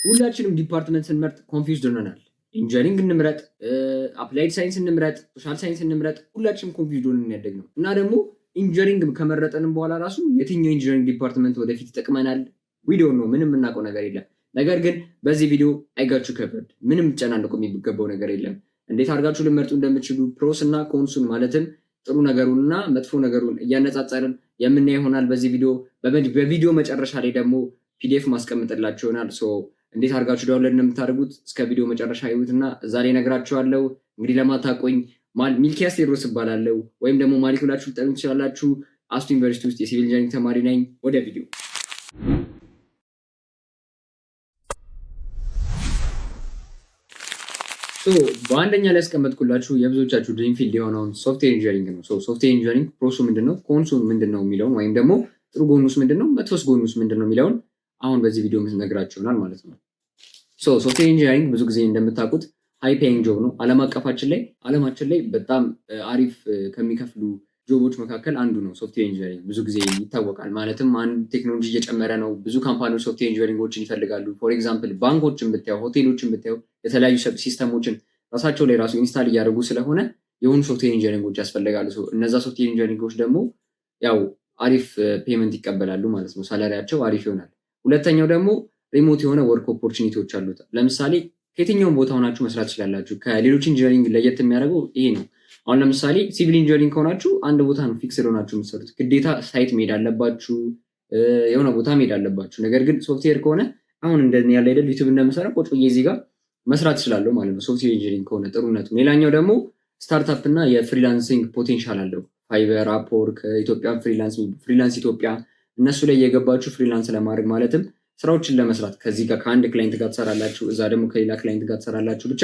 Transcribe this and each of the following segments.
ሁላችንም ዲፓርትመንት ስንመርጥ ኮንፊውዝድ ሆነናል። ኢንጂነሪንግ እንምረጥ፣ አፕላይድ ሳይንስ እንምረጥ፣ ሶሻል ሳይንስ እንምረጥ፣ ሁላችንም ኮንፊውዝድ ሆነን ያደግነው እና ደግሞ ኢንጂነሪንግ ከመረጠንም በኋላ ራሱ የትኛው ኢንጂነሪንግ ዲፓርትመንት ወደፊት ይጠቅመናል ቪዲዮ ነው፣ ምንም የምናውቀው ነገር የለም። ነገር ግን በዚህ ቪዲዮ አይጋችሁ ከበድ ምንም ጨናንቆ የሚገባው ነገር የለም። እንዴት አድርጋችሁ ልመርጡ እንደምትችሉ ፕሮስ እና ኮንሱን ማለትም ጥሩ ነገሩንና መጥፎ ነገሩን እያነጻጸርን የምናይ ይሆናል በዚህ ቪዲዮ። በቪዲዮ መጨረሻ ላይ ደግሞ ፒዲኤፍ ማስቀምጥላችሁ ይሆናል። እንዴት አድርጋችሁ ዳውንሎድ እንደምታደርጉት እስከ ቪዲዮ መጨረሻ ይዩትና እዛ ላይ እነግራችኋለሁ። እንግዲህ ለማታውቁኝ ሚልኪያስ ቴዎድሮስ እባላለሁ፣ ወይም ደግሞ ማሊክ ብላችሁ ልጠሩኝ ትችላላችሁ። አስቱ ዩኒቨርሲቲ ውስጥ የሲቪል ኢንጂነሪንግ ተማሪ ነኝ። ወደ ቪዲዮ። በአንደኛ ላይ ያስቀመጥኩላችሁ የብዙዎቻችሁ ድሪም ፊልድ የሆነውን ሶፍትዌር ኢንጂነሪንግ ነው። ሶፍትዌር ኢንጂነሪንግ ፕሮሱ ምንድነው፣ ኮንሱን ምንድነው የሚለውን ወይም ደግሞ ጥሩ ጎኑስ ምንድነው፣ መጥፎስ ጎኑስ ምንድነው የሚለውን አሁን በዚህ ቪዲዮ ነግራችሁ ይሆናል ማለት ነው። ሶፍትዌር ኢንጂነሪንግ ብዙ ጊዜ እንደምታውቁት ሃይ ፔይንግ ጆብ ነው። ዓለማችን ላይ በጣም አሪፍ ከሚከፍሉ ጆቦች መካከል አንዱ ነው ሶፍትዌር ኢንጂነሪንግ። ብዙ ጊዜ ይታወቃል። ማለትም አንድ ቴክኖሎጂ እየጨመረ ነው። ብዙ ካምፓኒዎች ሶፍትዌር ኢንጂነሪንጎችን ይፈልጋሉ። ፎር ኤግዛምፕል ባንኮችን ብታዩ፣ ሆቴሎችን ብታዩ የተለያዩ ሲስተሞችን ራሳቸው ላይ ራሱ ኢንስታል እያደረጉ ስለሆነ የሆኑ ሶፍትዌር ኢንጂነሪንጎች ያስፈልጋሉ። እነዛ ሶፍትዌር ኢንጂነሪንጎች ደግሞ ያው አሪፍ ፔመንት ይቀበላሉ ማለት ነው። ሳላሪያቸው አሪፍ ይሆናል። ሁለተኛው ደግሞ ሪሞት የሆነ ወርክ ኦፖርቹኒቲዎች አሉት። ለምሳሌ ከየትኛውም ቦታ ሆናችሁ መስራት ትችላላችሁ። ከሌሎች ኢንጂነሪንግ ለየት የሚያደርገው ይሄ ነው። አሁን ለምሳሌ ሲቪል ኢንጂነሪንግ ከሆናችሁ አንድ ቦታ ነው ፊክስድ ሆናችሁ የምትሰሩት። ግዴታ ሳይት መሄድ አለባችሁ፣ የሆነ ቦታ መሄድ አለባችሁ። ነገር ግን ሶፍትዌር ከሆነ አሁን እንደኔ ያለ አይደል ዩቲዩብ እንደምሰራ ቁጭ ብዬ እዚህ ጋር መስራት እችላለሁ ማለት ነው። ሶፍትዌር ኢንጂነሪንግ ከሆነ ጥሩነቱ። ሌላኛው ደግሞ ስታርታፕ እና የፍሪላንሲንግ ፖቴንሻል አለው። ፋይቨር፣ አፕወርክ፣ ኢትዮጵያን ፍሪላንስ ኢትዮጵያ፣ እነሱ ላይ የገባችሁ ፍሪላንስ ለማድረግ ማለትም ስራዎችን ለመስራት ከዚህ ጋር ከአንድ ክላይንት ጋር ትሰራላችሁ፣ እዛ ደግሞ ከሌላ ክላይንት ጋር ትሰራላችሁ። ብቻ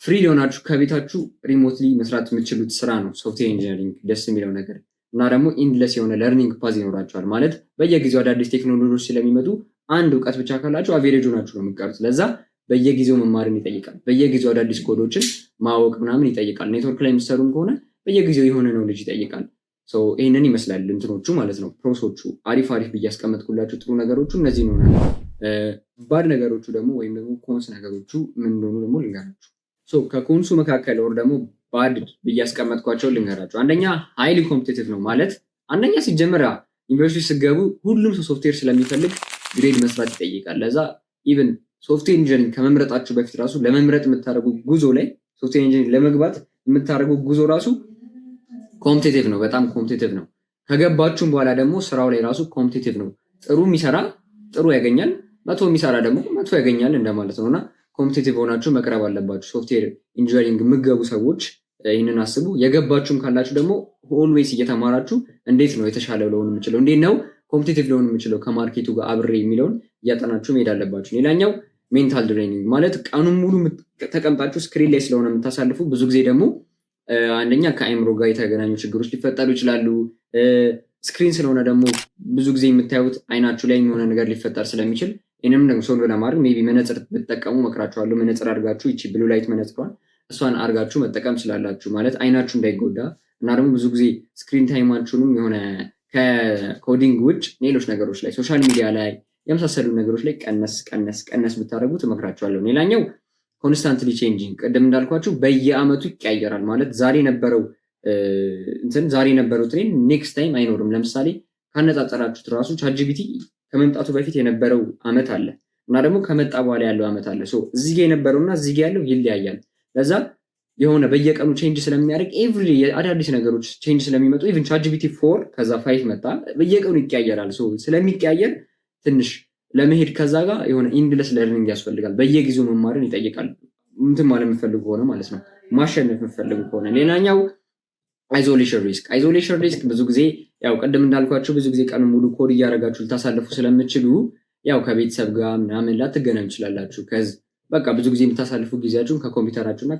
ፍሪ ሊሆናችሁ ከቤታችሁ ሪሞትሊ መስራት የምትችሉት ስራ ነው ሶፍትዌር ኢንጂነሪንግ። ደስ የሚለው ነገር እና ደግሞ ኢንድለስ የሆነ ለርኒንግ ፓዝ ይኖራችኋል። ማለት በየጊዜው አዳዲስ ቴክኖሎጂዎች ስለሚመጡ አንድ እውቀት ብቻ ካላችሁ አቬሬጅ ሆናችሁ ነው የምትቀሩት። ለዛ በየጊዜው መማርን ይጠይቃል። በየጊዜው አዳዲስ ኮዶችን ማወቅ ምናምን ይጠይቃል። ኔትወርክ ላይ የምትሰሩም ከሆነ በየጊዜው የሆነ ኖሌጅ ይጠይቃል። ይህንን ይመስላል እንትኖቹ ማለት ነው። ፕሮሶቹ አሪፍ ብዬ ያስቀመጥኩላችሁ ጥሩ ነገሮቹ እነዚህ ነው። ባድ ነገሮቹ ደግሞ ወይም ደግሞ ኮንስ ነገሮቹ ምን እንደሆኑ ደግሞ ልንገራችሁ። ከኮንሱ መካከል ወር ደግሞ ባድ ብዬ ያስቀመጥኳቸው ልንገራችሁ። አንደኛ ሃይሊ ኮምፒቲቲቭ ነው። ማለት አንደኛ ሲጀመር ዩኒቨርሲቲ ስገቡ ሁሉም ሰው ሶፍትዌር ስለሚፈልግ ግሬድ መስራት ይጠይቃል። ለዛ ኢቨን ሶፍትዌር ኢንጂነሪንግ ከመምረጣችሁ በፊት ራሱ ለመምረጥ የምታደርጉ ጉዞ ላይ ሶፍትዌር ኢንጂነሪንግ ለመግባት የምታደርጉ ጉዞ ራሱ ኮምፒቲቲቭ ነው፣ በጣም ኮምፒቲቲቭ ነው። ከገባችሁም በኋላ ደግሞ ስራው ላይ ራሱ ኮምፒቲቲቭ ነው። ጥሩ የሚሰራ ጥሩ ያገኛል፣ መጥፎ የሚሰራ ደግሞ መጥፎ ያገኛል እንደማለት ነው። እና ኮምፒቲቲቭ ሆናችሁ መቅረብ አለባችሁ። ሶፍትዌር ኢንጂነሪንግ የምትገቡ ሰዎች ይህንን አስቡ። የገባችሁም ካላችሁ ደግሞ ኦልዌይስ እየተማራችሁ እንዴት ነው የተሻለ ለሆን የምችለው፣ እንዴት ነው ኮምፒቲቲቭ ለሆን የምችለው ከማርኬቱ ጋር አብሬ የሚለውን እያጠናችሁ መሄድ አለባችሁ። ሌላኛው ሜንታል ትሬኒንግ ማለት ቀኑን ሙሉ ተቀምጣችሁ ስክሪን ላይ ስለሆነ የምታሳልፉ ብዙ ጊዜ ደግሞ አንደኛ ከአይምሮ ጋር የተገናኙ ችግሮች ሊፈጠሩ ይችላሉ። ስክሪን ስለሆነ ደግሞ ብዙ ጊዜ የምታዩት አይናችሁ ላይ የሚሆነ ነገር ሊፈጠር ስለሚችል ይህንም ደግሞ ሶልቭ ለማድረግ ሜይ ቢ መነጽር ብትጠቀሙ መክራችኋለሁ። መነጽር አድርጋችሁ ይቺ ብሉ ላይት መነጽሯን እሷን አድርጋችሁ መጠቀም ስላላችሁ ማለት አይናችሁ እንዳይጎዳ እና ደግሞ ብዙ ጊዜ ስክሪን ታይማችሁንም የሆነ ከኮዲንግ ውጭ ሌሎች ነገሮች ላይ ሶሻል ሚዲያ ላይ የመሳሰሉ ነገሮች ላይ ቀነስ ብታደርጉ ትመክራችኋለሁ። ሌላኛው ኮንስታንትሊ ቼንጂንግ፣ ቅድም እንዳልኳችሁ በየአመቱ ይቀያየራል። ማለት ዛሬ የነበረው ትሬንድ ኔክስት ታይም አይኖርም። ለምሳሌ ካነጻጸራችሁት ራሱ ቻትጂፒቲ ከመምጣቱ በፊት የነበረው አመት አለ እና ደግሞ ከመጣ በኋላ ያለው አመት አለ። እዚህ ጋር የነበረውና እዚህ ጋር ያለው ይለያያል። ለዛ የሆነ በየቀኑ ቼንጅ ስለሚያደርግ ኤቭሪ አዳዲስ ነገሮች ቼንጅ ስለሚመጡ ኢቭን ቻትጂፒቲ 4 ከዛ 5 መጣ፣ በየቀኑ ይቀያየራል። ስለሚቀያየር ትንሽ ለመሄድ ከዛ ጋር የሆነ ኢንድለስ ለርኒንግ ያስፈልጋል። በየጊዜው መማርን ይጠይቃል። እንትን ማለት የምፈልጉ ከሆነ ማለት ነው፣ ማሸነፍ የምፈልጉ ከሆነ። ሌላኛው አይዞሌሽን ሪስክ ብዙ ጊዜ ያው ቅድም እንዳልኳቸው ብዙ ጊዜ ቀን ሙሉ ኮድ እያደረጋችሁ ልታሳልፉ ስለምችሉ ያው ከቤተሰብ ጋር ምናምን ላትገናኙ ትችላላችሁ። በቃ ብዙ ጊዜ የምታሳልፉ ጊዜያችሁን ከኮምፒውተራችሁ እና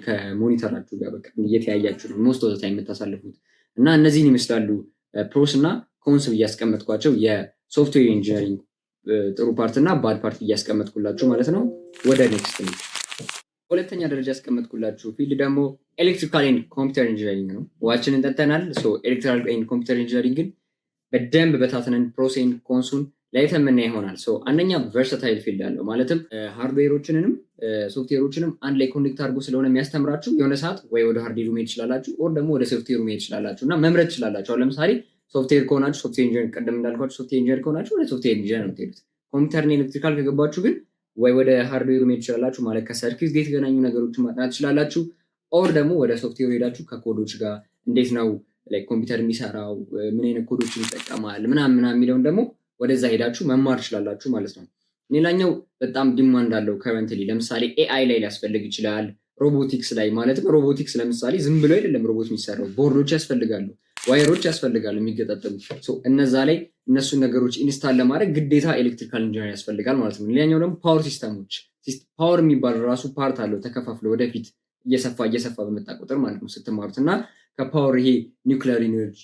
ከሞኒተራችሁ ጋር በቃ እየተያያችሁ ነው ሞስት ኦፍ ዘ ታይም የምታሳልፉት። እና እነዚህን ይመስላሉ ፕሮስ እና ኮንስ እያስቀመጥኳቸው የሶፍትዌር ኢንጂነሪንግ ጥሩ ፓርት እና ባድ ፓርት እያስቀመጥኩላችሁ ማለት ነው። ወደ ኔክስት ነው። ሁለተኛ ደረጃ ያስቀመጥኩላችሁ ፊልድ ደግሞ ኤሌክትሪካል ኤንድ ኮምፒውተር ኢንጂነሪንግ ነው። ዋችንን ጠጥተናል። ኤሌክትሪካል ኤንድ ኮምፒውተር ኢንጂነሪንግን በደንብ በታትነን ፕሮስ ኤንድ ኮንሱን ላይተን የምናይ ይሆናል። አንደኛ ቨርሳታይል ፊልድ አለው ማለትም ሃርድዌሮችንንም ሶፍትዌሮችንም አንድ ላይ ኮኔክት አድርጎ ስለሆነ የሚያስተምራችሁ የሆነ ሰዓት ወይ ወደ ሃርድዌሩ መሄድ ትችላላችሁ፣ ኦር ደግሞ ወደ ሶፍትዌሩ መሄድ ትችላላችሁ እና መምረጥ ትችላላችሁ። አሁን ለምሳሌ ሶፍትዌር ከሆናችሁ ሶፍትዌር ኢንጂነር፣ ቀደም እንዳልኳችሁ ሶፍትዌር ኢንጂነር ከሆናችሁ ወደ ሶፍትዌር ኢንጂነር ነው የምትሄዱት። ኮምፒውተርና ኤሌክትሪካል ከገባችሁ ግን ወይ ወደ ሃርድዌሩ መሄድ ትችላላችሁ፣ ማለት ከሰርኪት ጋር የተገናኙ ነገሮችን ማጥናት ትችላላችሁ። ኦር ደግሞ ወደ ሶፍትዌሩ ሄዳችሁ ከኮዶች ጋር እንዴት ነው ኮምፒውተር የሚሰራው፣ ምን አይነት ኮዶችን ይጠቀማል ምናምን የሚለውን ደግሞ ወደዛ ሄዳችሁ መማር ትችላላችሁ ማለት ነው። ሌላኛው በጣም ዲማንድ አለው ከረንትሊ፣ ለምሳሌ ኤአይ ላይ ሊያስፈልግ ይችላል፣ ሮቦቲክስ ላይ ማለትም ሮቦቲክስ ለምሳሌ ዝም ብሎ አይደለም ሮቦት የሚሰራው፣ ቦርዶች ያስፈልጋሉ፣ ዋይሮች ያስፈልጋሉ የሚገጣጠሙ። እነዛ ላይ እነሱን ነገሮች ኢንስታል ለማድረግ ግዴታ ኤሌክትሪካል ኢንጂነር ያስፈልጋል ማለት ነው። ሌላኛው ደግሞ ፓወር ሲስተሞች፣ ፓወር የሚባል ራሱ ፓርት አለው ተከፋፍሎ ወደፊት እየሰፋ በመጣ ቁጥር ማለት ነው ስትማሩት እና ከፓወር ይሄ ኒውክሊየር ኢነርጂ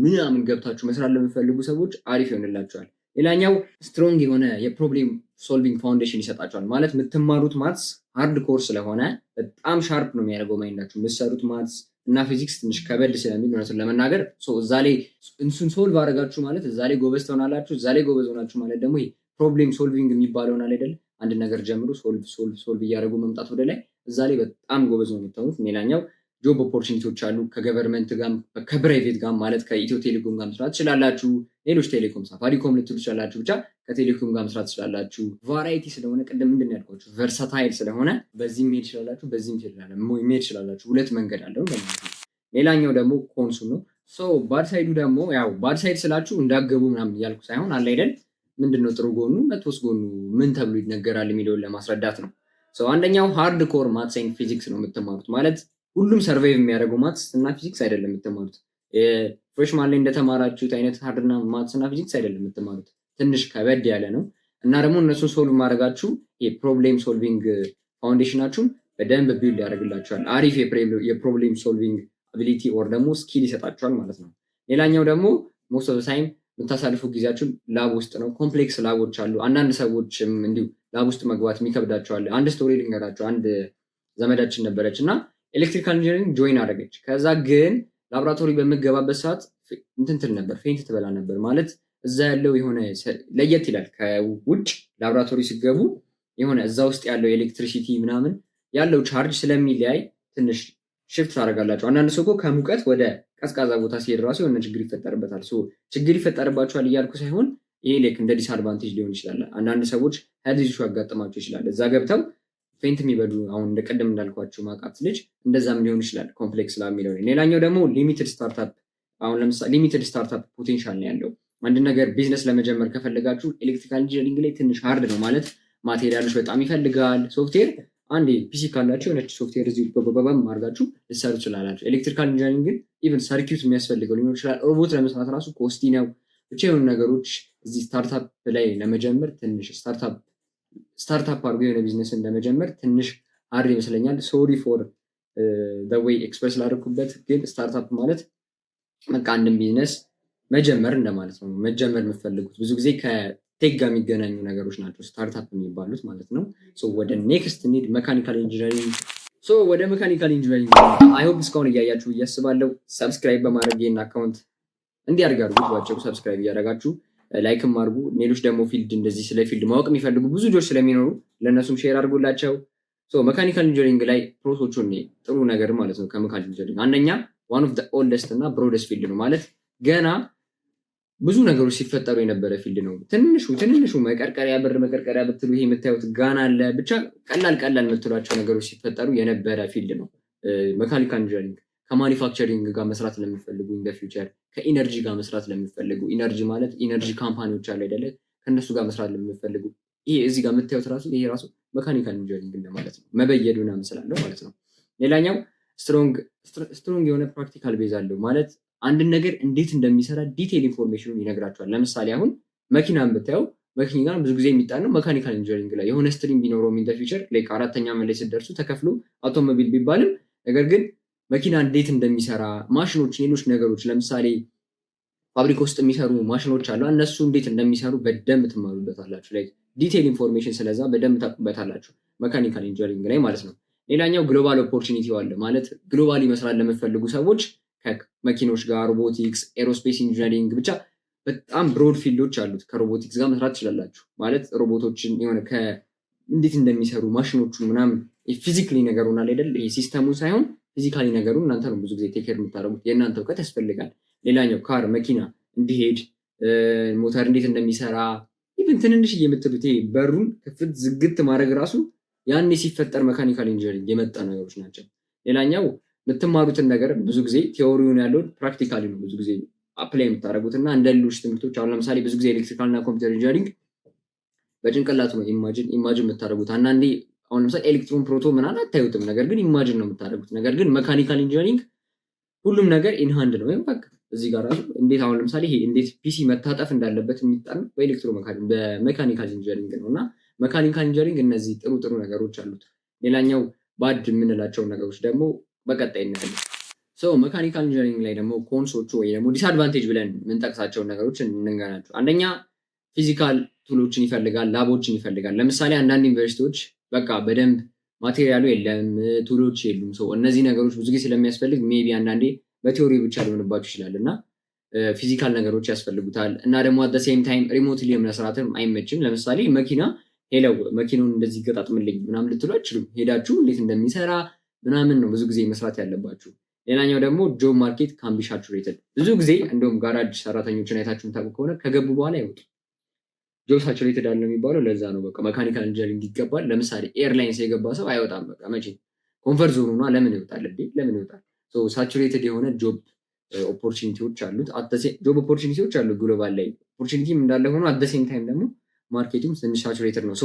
ምናምን ገብታችሁ መስራት ለሚፈልጉ ሰዎች አሪፍ ይሆንላቸዋል። ሌላኛው ስትሮንግ የሆነ የፕሮብሌም ሶልቪንግ ፋውንዴሽን ይሰጣቸዋል። ማለት የምትማሩት ማትስ ሃርድ ኮር ስለሆነ በጣም ሻርፕ ነው የሚያደርገው ማይንዳችሁ። የምትሰሩት ማትስ እና ፊዚክስ ትንሽ ከበድ ስለሚል እውነቱን ለመናገር እዛ ላይ እንሱን ሶልቭ አደረጋችሁ ማለት እዛ ላይ ጎበዝ ትሆናላችሁ። እዛ ላይ ጎበዝ ሆናችሁ ማለት ደግሞ ይሄ ፕሮብሌም ሶልቪንግ የሚባለውን አይደል፣ አንድ ነገር ጀምሮ ሶልቭ እያደረጉ መምጣት ወደ ላይ፣ እዛ ላይ በጣም ጎበዝ ነው የምታዩት። ሌላኛው ጆብ ኦፖርቹኒቲዎች አሉ ከገቨርንመንት ጋር ከፕራይቬት ጋር ማለት ከኢትዮ ቴሌኮም ጋር መስራት ትችላላችሁ። ሌሎች ቴሌኮም ሳፋሪኮም ልትሉ ትችላላችሁ። ብቻ ከቴሌኮም ጋር መስራት ትችላላችሁ። ቫራይቲ ስለሆነ ቅድም ምንድን ያልኳችሁ ቨርሳታይል ስለሆነ በዚህም መሄድ ትችላላችሁ፣ በዚህም መሄድ ትችላላችሁ። ሁለት መንገድ አለው ማለት ነው። ሌላኛው ደግሞ ኮንሱ ነው። ባድ ሳይዱ ደግሞ ያው ባድ ሳይድ ስላችሁ እንዳገቡ ምናምን እያልኩ ሳይሆን አለ አይደል ምንድነው ጥሩ ጎኑ መጥፎስ ጎኑ ምን ተብሎ ይነገራል የሚለውን ለማስረዳት ነው። አንደኛው ሃርድ ኮር ማትስ ኤንድ ፊዚክስ ነው የምትማሩት። ማለት ሁሉም ሰርቫይቭ የሚያደርገው ማትስ እና ፊዚክስ አይደለም የምትማሩት። ፍሬሽማን ላይ እንደተማራችሁት አይነት ሃርድና ማትስ እና ፊዚክስ አይደለም የምትማሩት። ትንሽ ከበድ ያለ ነው እና ደግሞ እነሱን ሶልቭ ማድረጋችሁ የፕሮብሌም ሶልቪንግ ፋውንዴሽናችሁን በደንብ ቢልድ ያደርግላችኋል። አሪፍ የፕሮብሌም ሶልቪንግ አቢሊቲ ኦር ደግሞ ስኪል ይሰጣችኋል ማለት ነው። ሌላኛው ደግሞ ሞስት ኦፍ ታይም የምታሳልፉ ጊዜያችሁን ላብ ውስጥ ነው። ኮምፕሌክስ ላቦች አሉ። አንዳንድ ሰዎችም እንዲሁ ላብ ውስጥ መግባት የሚከብዳቸዋል። አንድ ስቶሪ ልንገራቸው። አንድ ዘመዳችን ነበረች እና ኤሌክትሪካል ኢንጂነሪንግ ጆይን አደረገች። ከዛ ግን ላብራቶሪ በምገባበት ሰዓት እንትንትል ነበር፣ ፌንት ትበላ ነበር። ማለት እዛ ያለው የሆነ ለየት ይላል ከውጭ ላብራቶሪ ሲገቡ የሆነ እዛ ውስጥ ያለው ኤሌክትሪሲቲ ምናምን ያለው ቻርጅ ስለሚለያይ ትንሽ ሽፍት ታደርጋላችሁ። አንዳንድ ሰው ከሙቀት ወደ ቀዝቃዛ ቦታ ሲሄድ ራሱ የሆነ ችግር ይፈጠርበታል። ችግር ይፈጠርባቸዋል እያልኩ ሳይሆን ይሄ ሌክ እንደ ዲስአድቫንቴጅ ሊሆን ይችላል። አንዳንድ ሰዎች ሄልዝ ኢሹ ያጋጥማቸው ይችላል። እዛ ገብተው ፌንት የሚበዱ አሁን እንደቀደም እንዳልኳቸው ማቃት ልጅ እንደዛም ሊሆን ይችላል። ኮምፕሌክስ ላ የሚለው ሌላኛው ደግሞ ሊሚትድ ስታርታፕ። አሁን ለምሳሌ ሊሚትድ ስታርታፕ ፖቴንሻል ነው ያለው። አንድ ነገር ቢዝነስ ለመጀመር ከፈለጋችሁ ኤሌክትሪካል ኢንጂነሪንግ ላይ ትንሽ ሃርድ ነው ማለት ማቴሪያሎች በጣም ይፈልጋል። ሶፍትዌር አንድ ፒሲ ካላችሁ የሆነች ሶፍትዌር እዚህ በበባም አድርጋችሁ ልትሰሩ ትችላላችሁ። ኤሌክትሪካል ኢንጂነሪንግ ግን ኢቨን ሰርኪዩት የሚያስፈልገው ሊሆን ይችላል። ሮቦት ለመስራት ራሱ ኮስቲ ነው። ብቻ የሆኑ ነገሮች እዚህ ስታርታፕ ላይ ለመጀመር ትንሽ ስታርታፕ አድርጎ የሆነ ቢዝነስን ለመጀመር ትንሽ ሃርድ ይመስለኛል። ሶሪ ፎር ወይ ኤክስፕረስ ላደረኩበት፣ ግን ስታርታፕ ማለት በቃ አንድን ቢዝነስ መጀመር እንደማለት ነው። መጀመር የምትፈልጉት ብዙ ጊዜ ከቴክ ጋር የሚገናኙ ነገሮች ናቸው ስታርታፕ የሚባሉት ማለት ነው። ወደ ኔክስት ኒድ መካኒካል ኢንጂነሪንግ። ወደ መካኒካል ኢንጂነሪንግ አይሆፕ እስካሁን እያያችሁ እያስባለሁ። ሰብስክራይብ በማድረግ ይህን አካውንት እንዲያድግ አድርጉት። ባጭሩ ሰብስክራይብ እያደረጋችሁ ላይክም አድርጉ። ሌሎች ደግሞ ፊልድ እንደዚህ ስለ ፊልድ ማወቅ የሚፈልጉ ብዙ ልጆች ስለሚኖሩ ለእነሱም ሼር አድርጎላቸው። መካኒካል ኢንጂነሪንግ ላይ ፕሮሶቹን ጥሩ ነገር ማለት ነው። ከመካኒካል ኢንጂነሪንግ አንደኛ ዋን ኦፍ ዘ ኦልደስት እና ብሮደስት ፊልድ ነው ማለት ገና ብዙ ነገሮች ሲፈጠሩ የነበረ ፊልድ ነው። ትንሹ መቀርቀሪያ ብትሉ ይሄ የምታዩት ጋን አለ። ብቻ ቀላል የምትሏቸው ነገሮች ሲፈጠሩ የነበረ ፊልድ ነው መካኒካል ኢንጂነሪንግ። ከማኒፋክቸሪንግ ጋር መስራት ለሚፈልጉ ኢን ዘ ፊውቸር፣ ከኢነርጂ ጋር መስራት ለሚፈልጉ፣ ኢነርጂ ማለት ኢነርጂ ካምፓኒዎች አለ አይደለ፣ ከነሱ ጋር መስራት ለሚፈልጉ ይሄ እዚህ ጋር የምታዩት ራሱ ይሄ ራሱ መካኒካል ኢንጂነሪንግ እንደማለት ነው። መበየድ ምናምን ስላለው ማለት ነው። ሌላኛው ስትሮንግ የሆነ ፕራክቲካል ቤዝ አለው ማለት አንድን ነገር እንዴት እንደሚሰራ ዲቴይል ኢንፎርሜሽኑን ይነግራቸዋል። ለምሳሌ አሁን መኪናን ብታየው መኪና ብዙ ጊዜ የሚጣነው መካኒካል ኢንጂነሪንግ ላይ የሆነ ስትሪም ቢኖረው ኢን ዘ ፊውቸር ላይክ አራተኛ ላይ ስትደርሱ ተከፍሎ አውቶሞቢል ቢባልም ነገር ግን መኪና እንዴት እንደሚሰራ ማሽኖች፣ ሌሎች ነገሮች ለምሳሌ ፋብሪካ ውስጥ የሚሰሩ ማሽኖች አሉ። እነሱ እንዴት እንደሚሰሩ በደንብ ትማሩበታላችሁ። ላይክ ዲቴይል ኢንፎርሜሽን ስለዛ በደንብ ታውቁበታላችሁ መካኒካል ኢንጂነሪንግ ላይ ማለት ነው። ሌላኛው ግሎባል ኦፖርቹኒቲ አለ ማለት ግሎባሊ መስራት ለምትፈልጉ ሰዎች ከመኪኖች ጋር ሮቦቲክስ፣ ኤሮስፔስ ኢንጂነሪንግ ብቻ በጣም ብሮድ ፊልዶች አሉት። ከሮቦቲክስ ጋር መስራት ትችላላችሁ። ማለት ሮቦቶችን የሆነ እንዴት እንደሚሰሩ ማሽኖቹ ምናምን ፊዚካሊ ነገሩን አለ አይደል? ይሄ ሲስተሙን ሳይሆን ፊዚካሊ ነገሩን እናንተ ነው ብዙ ጊዜ ቴክር የምታደርጉት። የእናንተ እውቀት ያስፈልጋል። ሌላኛው ካር መኪና እንዲሄድ ሞተር እንዴት እንደሚሰራ ኢቭን ትንንሽ የምትሉት በሩን ክፍት ዝግት ማድረግ ራሱ ያኔ ሲፈጠር መካኒካል ኢንጂነሪንግ የመጣ ነገሮች ናቸው። ሌላኛው የምትማሩትን ነገር ብዙ ጊዜ ቴዎሪውን ያለውን ፕራክቲካሊ ነው ብዙ ጊዜ አፕላይ የምታደርጉት እና እንደ ሌሎች ትምህርቶች አሁን ለምሳሌ ብዙ ጊዜ ኤሌክትሪካል እና ኮምፒውተር ኢንጂነሪንግ በጭንቅላቱ ነው ኢማጅን የምታደርጉት። አንዳንዴ አሁን ለምሳሌ ኤሌክትሮን ፕሮቶ ምናምን አታዩትም፣ ነገር ግን ኢማጅን ነው የምታደርጉት። ነገር ግን መካኒካል ኢንጂነሪንግ ሁሉም ነገር ኢንሃንድ ነው። ወይም በቃ እዚህ ጋር ራሱ እንዴት አሁን ለምሳሌ ይሄ እንዴት ፒሲ መታጠፍ እንዳለበት የሚጣል በሜካኒካል ኢንጂነሪንግ ነው እና መካኒካል ኢንጂነሪንግ እነዚህ ጥሩ ጥሩ ነገሮች አሉት። ሌላኛው ባድ የምንላቸውን ነገሮች ደግሞ በቀጣይ እናያለን። መካኒካል ኢንጂነሪንግ ላይ ደግሞ ኮንሶቹ ወይ ደግሞ ዲስአድቫንቴጅ ብለን የምንጠቅሳቸውን ነገሮች እንንገራቸው። አንደኛ ፊዚካል ቱሎችን ይፈልጋል፣ ላቦችን ይፈልጋል። ለምሳሌ አንዳንድ ዩኒቨርሲቲዎች በቃ በደንብ ማቴሪያሉ የለም፣ ቱሎች የሉም። እነዚህ ነገሮች ብዙ ጊዜ ስለሚያስፈልግ ሜቢ አንዳንዴ በቲዎሪ ብቻ ሊሆንባችሁ ይችላል እና ፊዚካል ነገሮች ያስፈልጉታል። እና ደግሞ አት ሴም ታይም ሪሞትሊ መስራትም አይመችም። ለምሳሌ መኪና ሄለው መኪናውን እንደዚህ ገጣጥምልኝ ምናምን ልትሉ አይችሉም። ሄዳችሁ እንዴት እንደሚሰራ ምናምን ነው ብዙ ጊዜ መስራት ያለባችሁ። ሌላኛው ደግሞ ጆብ ማርኬት ካን ቢ ሳቹሬትድ። ብዙ ጊዜ እንደውም ጋራጅ ሰራተኞችን አይታችሁ የምታውቁ ከሆነ ከገቡ በኋላ አይወጡ። ጆብ ሳቹሬትድ አለ የሚባለው ለዛ ነው። በቃ መካኒካል ኢንጂነሪንግ ይገባል። ለምሳሌ ኤርላይንስ የገባ ሰው አይወጣም። በቃ መቼ ኮንፈርት ዞኑ ነው። ለምን ይወጣል እንዴ? ለምን ይወጣል? ሳቹሬትድ የሆነ ጆብ ኦፖርቹኒቲዎች አሉት። ጆብ ኦፖርቹኒቲዎች አሉ ግሎባል ላይ ኦፖርቹኒቲም እንዳለ ሆኖ አት ሴም ታይም ደግሞ ማርኬቱም ትንሽ ሳቹሬትድ ነው።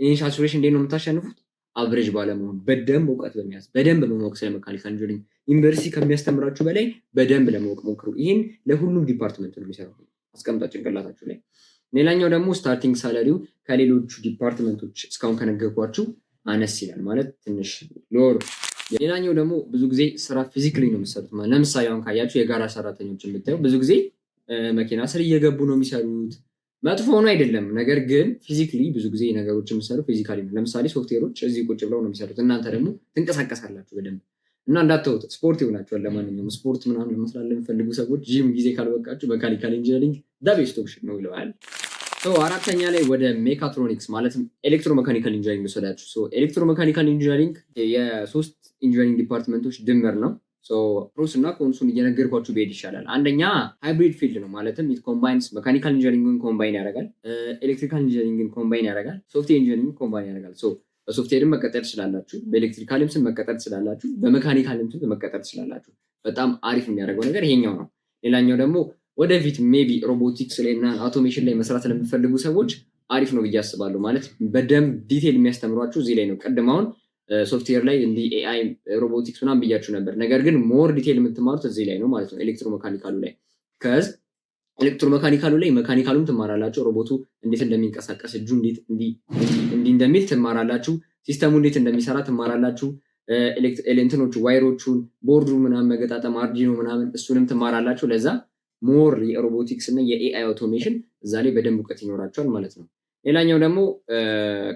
ይህን ሳቹሬሽን እንዴት ነው የምታሸንፉት? አቨሬጅ ባለመሆን በደንብ እውቀት በመያዝ በደንብ በማወቅ ስለ መካኒካል ኢንጂነሪንግ ዩኒቨርሲቲ ከሚያስተምራችሁ በላይ በደንብ ለማወቅ ሞክሩ። ይህን ለሁሉም ዲፓርትመንት ነው የሚሰራው። አስቀምጣ ጭንቅላታችሁ ላይ። ሌላኛው ደግሞ ስታርቲንግ ሳላሪው ከሌሎቹ ዲፓርትመንቶች እስካሁን ከነገርኳችሁ አነስ ይላል፣ ማለት ትንሽ ሎር። ሌላኛው ደግሞ ብዙ ጊዜ ስራ ፊዚካሊ ነው የሚሰሩት። ለምሳሌ አሁን ካያችሁ የጋራ ሰራተኞችን ብታዩ ብዙ ጊዜ መኪና ስር እየገቡ ነው የሚሰሩት። መጥፎ ሆኖ አይደለም፣ ነገር ግን ፊዚካሊ ብዙ ጊዜ ነገሮች የሚሰሩ ፊዚካሊ ነው። ለምሳሌ ሶፍትዌሮች እዚህ ቁጭ ብለው ነው የሚሰሩት፣ እናንተ ደግሞ ትንቀሳቀሳላችሁ በደንብ እና እንዳትተውት፣ ስፖርት ይሆናችኋል። ለማንኛውም ስፖርት ምናምን ለመስራት ለሚፈልጉ ሰዎች ጂም ጊዜ ካልበቃችሁ መካኒካል ኢንጂነሪንግ ቤስት ኦፕሽን ነው ይለዋል። አራተኛ ላይ ወደ ሜካትሮኒክስ ማለትም ኤሌክትሮ መካኒካል ኢንጂነሪንግ ወሰዳችሁ። ኤሌክትሮ መካኒካል ኢንጂነሪንግ የሶስት ኢንጂነሪንግ ዲፓርትመንቶች ድምር ነው። ፕሮስ እና ኮንሱን እየነገርኳችሁ ብሄድ ይሻላል። አንደኛ ሃይብሪድ ፊልድ ነው፣ ማለትም ኢት ኮምባይንስ መካኒካል ኢንጂነሪንግን ኮምባይን ያደርጋል፣ ኤሌክትሪካል ኢንጂነሪንግን ኮምባይን ያደርጋል፣ ሶፍትዌር ኢንጂነሪንግ ኮምባይን ያደርጋል። በሶፍትዌርም መቀጠል ትችላላችሁ፣ በኤሌክትሪካልም ስም መቀጠል ትችላላችሁ፣ በመካኒካልም ስም መቀጠል ትችላላችሁ። በጣም አሪፍ የሚያደርገው ነገር ይሄኛው ነው። ሌላኛው ደግሞ ወደፊት ሜቢ ሮቦቲክስ ላይ እና አውቶሜሽን ላይ መስራት ለሚፈልጉ ሰዎች አሪፍ ነው ብዬ አስባለሁ። ማለት በደንብ ዲቴል የሚያስተምሯችሁ እዚህ ላይ ነው። ቀድም አሁን ሶፍትዌር ላይ እንዲህ ኤአይ ሮቦቲክስ ምናምን ብያችሁ ነበር። ነገር ግን ሞር ዲቴል የምትማሩት እዚህ ላይ ነው ማለት ነው፣ ኤሌክትሮሜካኒካሉ ላይ። ከዚ ኤሌክትሮሜካኒካሉ ላይ መካኒካሉን ትማራላችሁ፣ ሮቦቱ እንዴት እንደሚንቀሳቀስ እጁ እንዴት እንዲህ እንደሚል ትማራላችሁ፣ ሲስተሙ እንዴት እንደሚሰራ ትማራላችሁ፣ እንትኖቹ ዋይሮቹን ቦርዱ ምናምን መገጣጠም አርዲኖ ምናምን እሱንም ትማራላችሁ። ለዛ ሞር የሮቦቲክስ እና የኤአይ አውቶሜሽን እዛ ላይ በደንብ እውቀት ይኖራቸዋል ማለት ነው። ሌላኛው ደግሞ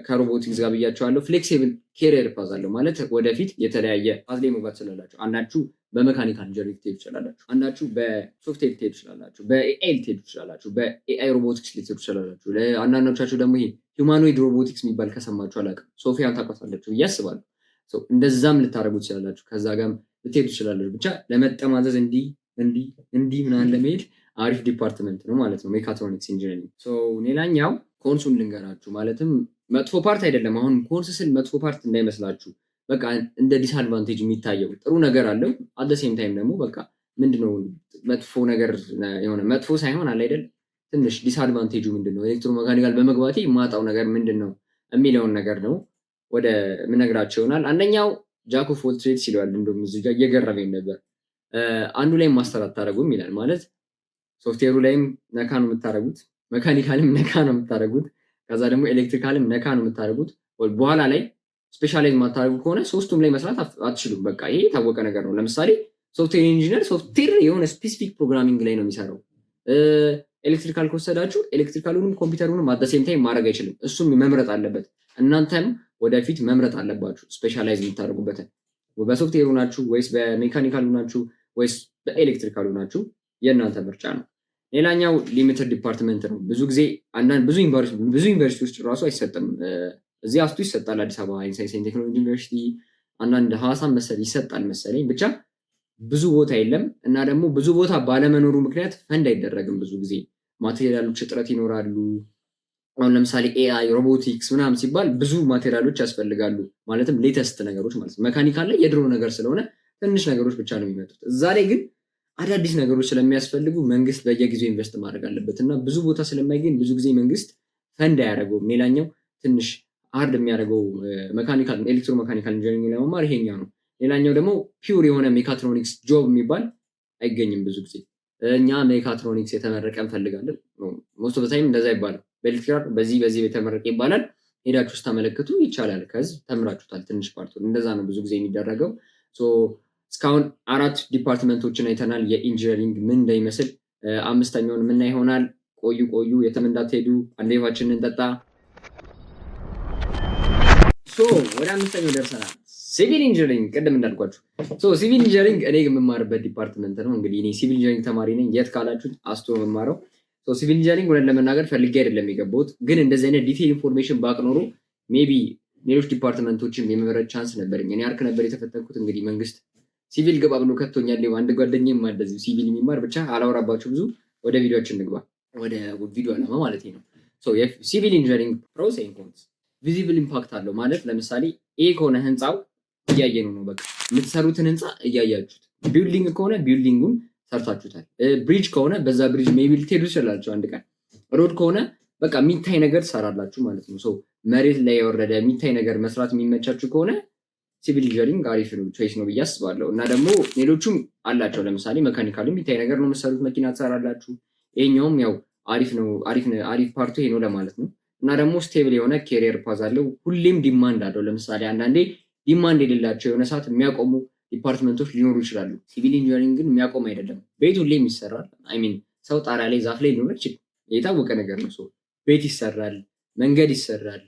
ከሮቦቲክስ ጋር ብያቸዋለሁ፣ ፍሌክሲብል ኬሪየር ፓዝ አለው። ማለት ወደፊት የተለያየ ፓዝ ላይ መግባት ትችላላችሁ። አንዳችሁ በመካኒካል ኢንጂነሪንግ ትሄዱ ትችላላችሁ፣ አንዳችሁ በሶፍትዌር ትሄዱ ትችላላችሁ፣ በኤአይ ትሄዱ ትችላላችሁ፣ በኤአይ ሮቦቲክስ ትሄዱ ትችላላችሁ። አንዳንዶቻችሁ ደግሞ ይሄ ሂውማኖይድ ሮቦቲክስ የሚባል ከሰማችሁ አላውቅም፣ ሶፊያን ታውቋታላችሁ ብዬ አስባለሁ። እንደዛም ልታደርጉ ትችላላችሁ፣ ከዛ ጋርም ልትሄዱ ትችላላችሁ። ብቻ ለመጠማዘዝ እንዲህ ምናምን ለመሄድ አሪፍ ዲፓርትመንት ነው ማለት ነው ሜካትሮኒክስ ኢንጂነሪንግ። ሌላኛው ኮንሱን ልንገራችሁ፣ ማለትም መጥፎ ፓርት አይደለም። አሁን ኮንስ ስል መጥፎ ፓርት እንዳይመስላችሁ፣ በቃ እንደ ዲስአድቫንቴጅ የሚታየው ጥሩ ነገር አለው። አት ሴም ታይም ደግሞ በቃ ምንድነው መጥፎ ነገር የሆነ መጥፎ ሳይሆን አለ አይደል፣ ትንሽ ዲስአድቫንቴጁ ምንድነው ኤሌክትሮሜካኒካል በመግባቴ የማጣው ነገር ምንድነው የሚለውን ነገር ነው ወደ ምነግራቸው ይሆናል። አንደኛው ጃክ ኦፍ ኦል ትሬድስ ይለዋል። እንደውም እዚህ ጋር እየገረመኝ ነበር። አንዱ ላይም ማስተር አታደርጉም ይላል። ማለት ሶፍትዌሩ ላይም ነካ ነው የምታደርጉት፣ መካኒካልም ነካ ነው የምታደርጉት፣ ከዛ ደግሞ ኤሌክትሪካልም ነካ ነው የምታደርጉት። በኋላ ላይ ስፔሻላይዝ ማታደርጉ ከሆነ ሶስቱም ላይ መስራት አትችሉም። በቃ ይሄ የታወቀ ነገር ነው። ለምሳሌ ሶፍትዌር ኢንጂነር ሶፍትዌር የሆነ ስፔሲፊክ ፕሮግራሚንግ ላይ ነው የሚሰራው። ኤሌክትሪካል ከወሰዳችሁ ኤሌክትሪካሉንም ኮምፒውተሩንም አት ሴም ታይም ማድረግ አይችልም። እሱም መምረጥ አለበት። እናንተም ወደፊት መምረጥ አለባችሁ ስፔሻላይዝ የምታደርጉበትን። በሶፍትዌሩ ናችሁ ወይስ በሜካኒካሉ ናችሁ ወይስ በኤሌክትሪካሉ ናችሁ? የእናንተ ምርጫ ነው። ሌላኛው ሊሚትድ ዲፓርትመንት ነው። ብዙ ጊዜ ብዙ ዩኒቨርሲቲ ውስጥ ራሱ አይሰጥም። እዚህ አስቱ ይሰጣል፣ አዲስ አበባ ሳይንስ ቴክኖሎጂ ዩኒቨርሲቲ፣ አንዳንድ ሐዋሳም መሰል ይሰጣል መሰለኝ። ብቻ ብዙ ቦታ የለም እና ደግሞ ብዙ ቦታ ባለመኖሩ ምክንያት ፈንድ አይደረግም። ብዙ ጊዜ ማቴሪያሎች እጥረት ይኖራሉ። አሁን ለምሳሌ ኤአይ ሮቦቲክስ ምናምን ሲባል ብዙ ማቴሪያሎች ያስፈልጋሉ። ማለትም ሌተስት ነገሮች ማለት ነው። መካኒካል ላይ የድሮ ነገር ስለሆነ ትንሽ ነገሮች ብቻ ነው የሚመጡት። እዛ ላይ ግን አዳዲስ ነገሮች ስለሚያስፈልጉ መንግስት በየጊዜው ኢንቨስት ማድረግ አለበት እና ብዙ ቦታ ስለማይገኝ ብዙ ጊዜ መንግስት ፈንድ አያደርገውም። ሌላኛው ትንሽ ሃርድ የሚያደርገው መካኒካል ኤሌክትሮ መካኒካል ኢንጂነሪንግ ለመማር ይሄኛው ነው። ሌላኛው ደግሞ ፒውር የሆነ ሜካትሮኒክስ ጆብ የሚባል አይገኝም ብዙ ጊዜ። እኛ ሜካትሮኒክስ የተመረቀ እንፈልጋለን። ሞስት ኦፍ ታይም እንደዛ ይባላል። በኤሌክትሪካል በዚህ የተመረቀ ይባላል። ሄዳችሁ ስታመለክቱ ይቻላል፣ ከዚህ ተምራችሁታል ትንሽ ፓርቱን። እንደዛ ነው ብዙ ጊዜ የሚደረገው። እስካሁን 4 ዲፓርትመንቶችን አይተናል። የኢንጂነሪንግ ምን እንደሚመስል 5ኛውን ምና ይሆናል። ቆዩ የትም እንዳትሄዱ። አንዴ ውሃችንን እንጠጣ። ወደ 5ኛው ደርሰናል። ሲቪል ኢንጂነሪንግ። ቅድም እንዳልኳችሁ ሲቪል ኢንጂነሪንግ እኔ የምማርበት ዲፓርትመንት ነው። እንግዲህ እኔ ሲቪል ኢንጂነሪንግ ተማሪ ነኝ። የት ካላችሁት አስቶ ነው የምማረው። ሲቪል ኢንጂነሪንግ ሆነን ለመናገር ፈልጌ አይደለም የገባሁት፣ ግን እንደዚህ አይነት ዲቴል ኢንፎርሜሽን ባቅ ኖሮ ሜቢ ሌሎች ዲፓርትመንቶችን የመመረጥ ቻንስ ነበረኝ። እኔ አርክ ነበር የተፈተንኩት። እንግዲህ መንግስት ሲቪል ግባ ብሎ ከቶኛል። አንድ ጓደኛዬም እንደዚሁ ሲቪል የሚማር ብቻ አላወራባችሁ ብዙ። ወደ ቪዲዮችን እንግባ። ወደ ቪዲዮ አላማ ማለት ነው። ሲቪል ኢንጂነሪንግ ፕሮስ ኤንድ ኮንስ። ቪዚብል ኢምፓክት አለው ማለት ለምሳሌ ኤ ከሆነ ህንፃው እያየኑ ነው። በቃ የምትሰሩትን ህንፃ እያያችሁት። ቢልዲንግ ከሆነ ቢልዲንጉን ሰርታችሁታል። ብሪጅ ከሆነ በዛ ብሪጅ ሜቢ ልትሄዱ ትችላላችሁ አንድ ቀን። ሮድ ከሆነ በቃ የሚታይ ነገር ትሰራላችሁ ማለት ነው። መሬት ላይ የወረደ የሚታይ ነገር መስራት የሚመቻችሁ ከሆነ ሲቪል ኢንጂነሪንግ አሪፍ ነው ቾይስ ነው ብዬ አስባለሁ። እና ደግሞ ሌሎቹም አላቸው። ለምሳሌ መካኒካል የሚታይ ነገር ነው የምትሰሩት፣ መኪና ትሰራላችሁ። ይሄኛውም ያው አሪፍ ነው፣ አሪፍ ፓርቱ ይሄ ነው ለማለት ነው። እና ደግሞ ስቴብል የሆነ ኬሪየር ፓዝ አለው። ሁሌም ዲማንድ አለው። ለምሳሌ አንዳንዴ ዲማንድ የሌላቸው የሆነ ሰዓት የሚያቆሙ ዲፓርትመንቶች ሊኖሩ ይችላሉ። ሲቪል ኢንጂነሪንግ ግን የሚያቆም አይደለም። ቤት ሁሌም ይሰራል። አይሚን ሰው ጣሪያ ላይ ዛፍ ላይ ሊኖር ይችላል፣ የታወቀ ነገር ነው። ቤት ይሰራል፣ መንገድ ይሰራል፣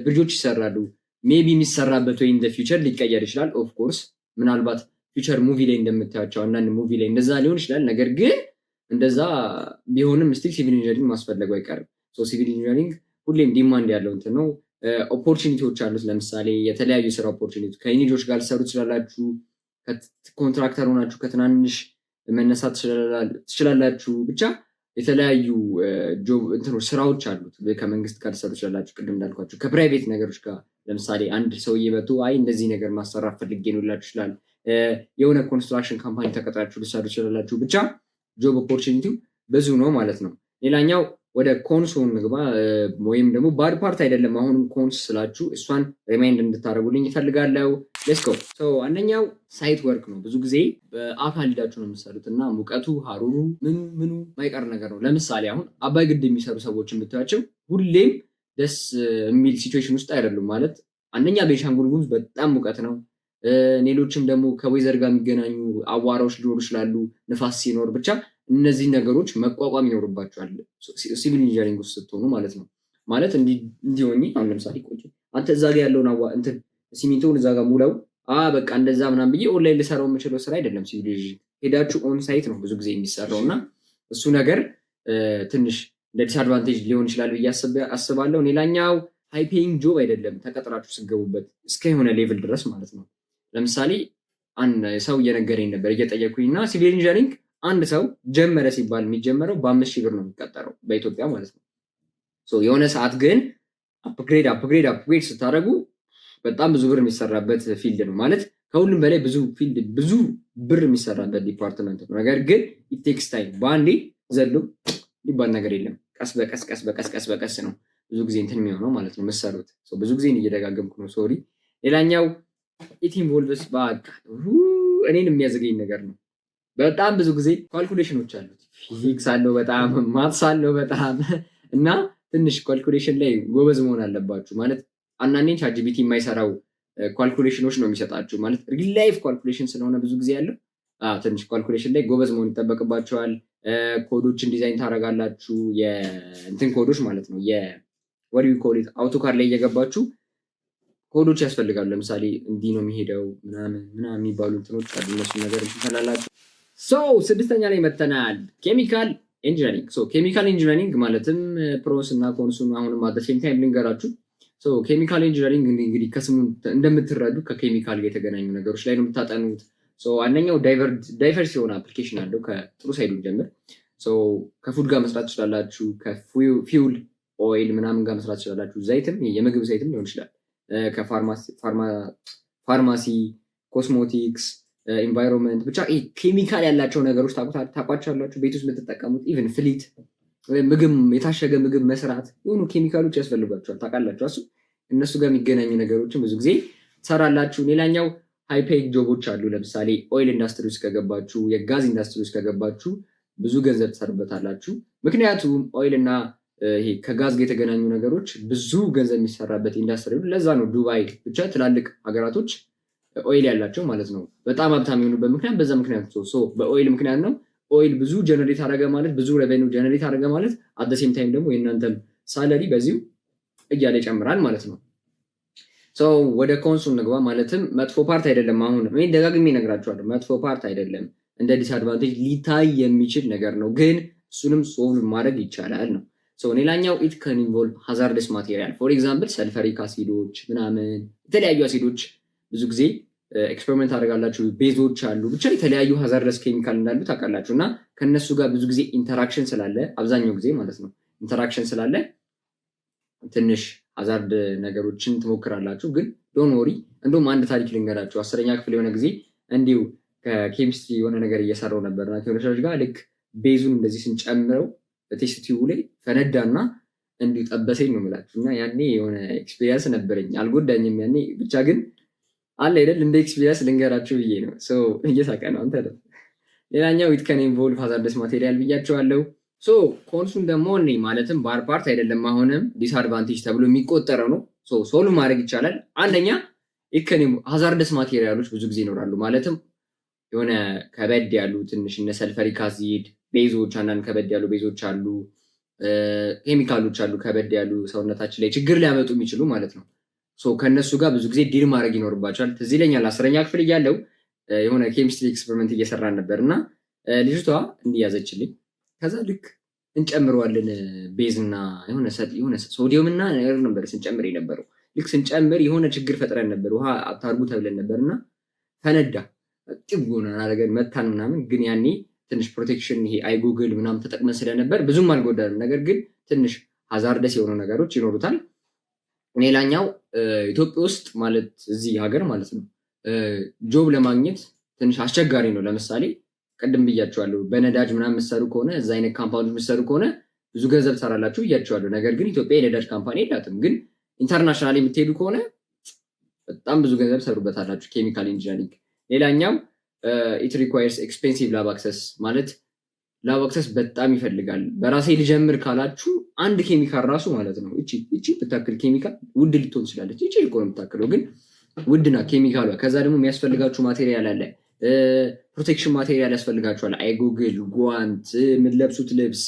ብሪጆች ይሰራሉ። ሜቢ የሚሰራበት ወይ ኢን ፊውቸር ሊቀየር ይችላል። ኦፍኮርስ ምናልባት ፊውቸር ሙቪ ላይ እንደምታያቸው አንዳንድ ሙቪ ላይ እንደዛ ሊሆን ይችላል። ነገር ግን እንደዛ ቢሆንም ስቲል ሲቪል ኢንጂነሪንግ ማስፈለጉ አይቀርም። ሲቪል ኢንጂነሪንግ ሁሌም ዲማንድ ያለው እንትን ነው። ኦፖርቹኒቲዎች አሉት። ለምሳሌ የተለያዩ ስራ ኦፖርቹኒቲ ከኢንጂነሮች ጋር ልሰሩ ትችላላችሁ። ኮንትራክተር ሆናችሁ ከትናንሽ መነሳት ትችላላችሁ። ብቻ የተለያዩ ስራዎች አሉት። ከመንግስት ጋር ልሰሩ ትችላላችሁ። ቅድም እንዳልኳችሁ ከፕራይቬት ነገሮች ጋር ለምሳሌ አንድ ሰውዬ መቶ አይ እንደዚህ ነገር ማሰራት ፈልጌ ነው ላችሁ ይችላል። የሆነ ኮንስትራክሽን ካምፓኒ ተቀጥራችሁ ልሰሩ ትችላላችሁ። ብቻ ጆብ ኦፖርቹኒቲው ብዙ ነው ማለት ነው። ሌላኛው ወደ ኮንሶን ምግባ ወይም ደግሞ ባድ ፓርት አይደለም። አሁንም ኮንስ ስላችሁ እሷን ሪማይንድ እንድታደርጉልኝ ይፈልጋለው። ሌስኮ አንደኛው ሳይት ወርክ ነው። ብዙ ጊዜ በአካል ሂዳችሁ ነው የምትሰሩት እና ሙቀቱ፣ ሀሩሩ ምኑ ማይቀር ነገር ነው። ለምሳሌ አሁን አባይ ግድብ የሚሰሩ ሰዎች የምታያቸው ሁሌም ደስ የሚል ሲቹዌሽን ውስጥ አይደሉም። ማለት አንደኛ ቤንሻንጉል ጉሙዝ በጣም ሙቀት ነው። ሌሎችም ደግሞ ከወይዘር ጋር የሚገናኙ አዋራዎች ሊኖሩ ይችላሉ፣ ንፋስ ሲኖር። ብቻ እነዚህ ነገሮች መቋቋም ይኖርባቸዋል ሲቪል ኢንጂነሪንግ ውስጥ ስትሆኑ ማለት ነው። ማለት እንዲሆኝ አሁን ለምሳሌ ቆይ አንተ እዛ ጋ ያለውን እንትን ሲሚንቶን እዛ ጋር ሙለው በቃ እንደዛ ምናምን ብዬ ኦንላይን ልሰራው የምችለው ስራ አይደለም። ሲቪል ኢንጂነሪንግ ሄዳችሁ ኦን ሳይት ነው ብዙ ጊዜ የሚሰራው እና እሱ ነገር ትንሽ እንደ ዲስአድቫንቴጅ ሊሆን ይችላል ብዬ አስባለሁ። ሌላኛው ሃይ ፔይንግ ጆብ አይደለም ተቀጥራችሁ ስገቡበት እስከ የሆነ ሌቭል ድረስ ማለት ነው። ለምሳሌ አንድ ሰው እየነገረኝ ነበር እየጠየኩኝ እና ሲቪል ኢንጂነሪንግ አንድ ሰው ጀመረ ሲባል የሚጀመረው በ5,000 ብር ነው የሚቀጠረው በኢትዮጵያ ማለት ነው። የሆነ ሰዓት ግን አፕግሬድ ስታደርጉ በጣም ብዙ ብር የሚሰራበት ፊልድ ነው ማለት ከሁሉም በላይ ብዙ ብር የሚሰራበት ዲፓርትመንት ነው። ነገር ግን ኢቴክስ ታይም በአንዴ ዘሎ ሊባል ነገር የለም። ቀስ በቀስ ነው ብዙ ጊዜ እንትን የሚሆነው ማለት ነው መሰሩት። ብዙ ጊዜ እየደጋገምኩ ነው ሶሪ። ሌላኛው ኢት ኢንቮልቭስ በቃ እኔን የሚያዘገኝ ነገር ነው። በጣም ብዙ ጊዜ ካልኩሌሽኖች አሉት። ፊዚክስ አለው በጣም ማትስ አለው በጣም እና ትንሽ ካልኩሌሽን ላይ ጎበዝ መሆን አለባችሁ። ማለት አንዳንዴ ቻትጂፒቲ የማይሰራው ካልኩሌሽኖች ነው የሚሰጣችሁ። ማለት ሪል ላይፍ ካልኩሌሽን ስለሆነ ብዙ ጊዜ ያለው ትንሽ ካልኩሌሽን ላይ ጎበዝ መሆን ይጠበቅባቸዋል። ኮዶችን ዲዛይን ታደርጋላችሁ። የእንትን ኮዶች ማለት ነው የወዲ ኮሊት አውቶካድ ላይ እየገባችሁ ኮዶች ያስፈልጋሉ። ለምሳሌ እንዲህ ነው የሚሄደው ምናምን የሚባሉ እንትኖች አሉ። እነሱ ነገር ትላላችሁ። 6ኛ ላይ መተናል። ኬሚካል ኢንጂነሪንግ። ኬሚካል ኢንጂነሪንግ ማለትም ፕሮስ እና ኮንሱን አሁንም አት ሴም ታይም ልንገራችሁ። ኬሚካል ኢንጂነሪንግ እንግዲህ ከስሙ እንደምትረዱ ከኬሚካል ጋር የተገናኙ ነገሮች ላይ ነው የምታጠኑት። አንደኛው ዳይቨርስ የሆነ አፕሊኬሽን አለው። ከጥሩ ሳይዱ ጀምር ከፉድ ጋር መስራት ትችላላችሁ። ከፊውል ኦይል ምናምን ጋር መስራት ትችላላችሁ። ዘይትም የምግብ ዘይትም ሊሆን ይችላል። ከፋርማሲ፣ ኮስሞቲክስ፣ ኢንቫይሮንመንት ብቻ ኬሚካል ያላቸው ነገሮች ታውቋቸዋላችሁ። ቤት ውስጥ የምትጠቀሙት ኢቨን ፍሊት ምግብ የታሸገ ምግብ መስራት የሆኑ ኬሚካሎች ያስፈልጓቸዋል። ታውቃላችሁ እሱ እነሱ ጋር የሚገናኙ ነገሮችን ብዙ ጊዜ ትሰራላችሁ። ሌላኛው ሃይፔድ ጆቦች አሉ። ለምሳሌ ኦይል ኢንዱስትሪ ውስጥ ከገባችሁ፣ የጋዝ ኢንዱስትሪ ውስጥ ከገባችሁ ብዙ ገንዘብ ትሰርበታላችሁ። ምክንያቱም ኦይል እና ይሄ ከጋዝ ጋር የተገናኙ ነገሮች ብዙ ገንዘብ የሚሰራበት ኢንዱስትሪ። ለዛ ነው ዱባይ ብቻ ትላልቅ ሀገራቶች ኦይል ያላቸው ማለት ነው። በጣም ሀብታም የሆኑበት ምክንያት በዛ ምክንያት በኦይል ምክንያት ነው። ኦይል ብዙ ጀነሬት አደረገ ማለት ብዙ ሬቬኒው ጀነሬት አደረገ ማለት አደሴም ታይም ደግሞ የእናንተም ሳለሪ በዚሁ እያለ ይጨምራል ማለት ነው። ወደ ኮንሱ እንግባ። ማለትም መጥፎ ፓርት አይደለም። አሁን ደጋግሜ እነግራችኋለሁ፣ መጥፎ ፓርት አይደለም። እንደ ዲስአድቫንቴጅ ሊታይ የሚችል ነገር ነው፣ ግን እሱንም ሶልቭ ማድረግ ይቻላል ነው። ሌላኛው ኢት ካን ኢንቮልቭ ሃዛርደስ ማቴሪያል ፎር ኤግዛምፕል ሰልፈሪክ አሲዶች ምናምን የተለያዩ አሲዶች ብዙ ጊዜ ኤክስፐሪመንት አደርጋላችሁ። ቤዞች አሉ፣ ብቻ የተለያዩ ሃዛርደስ ኬሚካል እንዳሉ ታውቃላችሁ። እና ከነሱ ጋር ብዙ ጊዜ ኢንተራክሽን ስላለ አብዛኛው ጊዜ ማለት ነው ኢንተራክሽን ስላለ ትንሽ ሃዛርድ ነገሮችን ትሞክራላችሁ። ግን ዶን ወሪ። እንደውም አንድ ታሪክ ልንገራችሁ። 10ኛ ክፍል የሆነ ጊዜ እንዲሁ ከኬሚስትሪ የሆነ ነገር እየሰራው ነበርና ከሆነች ጋር ልክ ቤዙን እንደዚህ ስንጨምረው ቴስት ቲዩቡ ላይ ፈነዳና እንዲሁ ጠበሰኝ ነው የምላችሁ። እና ያኔ የሆነ ኤክስፔሪንስ ነበረኝ፣ አልጎዳኝም ያኔ ብቻ ግን አለ አይደል እንደ ኤክስፒሪየንስ ልንገራችሁ ብዬ ነው። እየሳቀ ነው አንተ። ሌላኛው ኢት ካን ኢንቮልቭ ሃዛርደስ ማቴሪያል ብያቸዋለሁ። ኮንሱም ደግሞ እኔ ማለትም ባር ፓርት አይደለም፣ አሁንም ዲስአድቫንቴጅ ተብሎ የሚቆጠረው ነው። ሶሉ ማድረግ ይቻላል። አንደኛ ኢት ካን ሃዛርደስ ማቴሪያሎች ብዙ ጊዜ ይኖራሉ። ማለትም የሆነ ከበድ ያሉ ትንሽ እነ ሰልፈሪክ አሲድ ቤዞች፣ አንዳንድ ከበድ ያሉ ቤዞች አሉ፣ ኬሚካሎች አሉ ከበድ ያሉ ሰውነታችን ላይ ችግር ሊያመጡ የሚችሉ ማለት ነው። ከእነሱ ጋር ብዙ ጊዜ ዲል ማድረግ ይኖርባቸዋል። ትዝ ይለኛል 10ኛ ክፍል እያለው የሆነ ኬሚስትሪ ኤክስፐሪመንት እየሰራን ነበር እና ልጅቷ እንዲያዘችልኝ ከዛ ልክ እንጨምረዋለን ቤዝ እና የሆነ ሶዲየም እና ነገር ነበር ስንጨምር የነበረው። ልክ ስንጨምር የሆነ ችግር ፈጥረን ነበር፣ ውሃ አታርጉ ተብለን ነበር እና ፈነዳ ጥጉን አረገን መታን ምናምን። ግን ያኔ ትንሽ ፕሮቴክሽን ይሄ አይጉግል ምናምን ተጠቅመን ስለነበር ብዙም አልጎዳንም። ነገር ግን ትንሽ ሃዛርደስ የሆኑ ነገሮች ይኖሩታል። ሌላኛው ኢትዮጵያ ውስጥ ማለት እዚህ ሀገር ማለት ነው ጆብ ለማግኘት ትንሽ አስቸጋሪ ነው። ለምሳሌ ቅድም ብያቸዋለሁ፣ በነዳጅ ምናምን የምትሰሩ ከሆነ እዛ አይነት ካምፓኒ የምትሰሩ ከሆነ ብዙ ገንዘብ ትሰራላችሁ ብያቸዋለሁ። ነገር ግን ኢትዮጵያ የነዳጅ ካምፓኒ የላትም። ግን ኢንተርናሽናል የምትሄዱ ከሆነ በጣም ብዙ ገንዘብ ትሰሩበታላችሁ ኬሚካል ኢንጂነሪንግ። ሌላኛው ኢት ሪኳየርስ ኤክስፔንሲቭ ላብ አክሰስ ማለት ላብ አክሰስ በጣም ይፈልጋል። በራሴ ልጀምር ካላችሁ አንድ ኬሚካል ራሱ ማለት ነው እቺ ብታክል ኬሚካል ውድ ልትሆን ትችላለች። እቺ ልኮ ነው የምታክለው፣ ግን ውድና ኬሚካሏ። ከዛ ደግሞ የሚያስፈልጋችሁ ማቴሪያል አለ፣ ፕሮቴክሽን ማቴሪያል ያስፈልጋችኋል። አይጎግል፣ ጓንት፣ የምትለብሱት ልብስ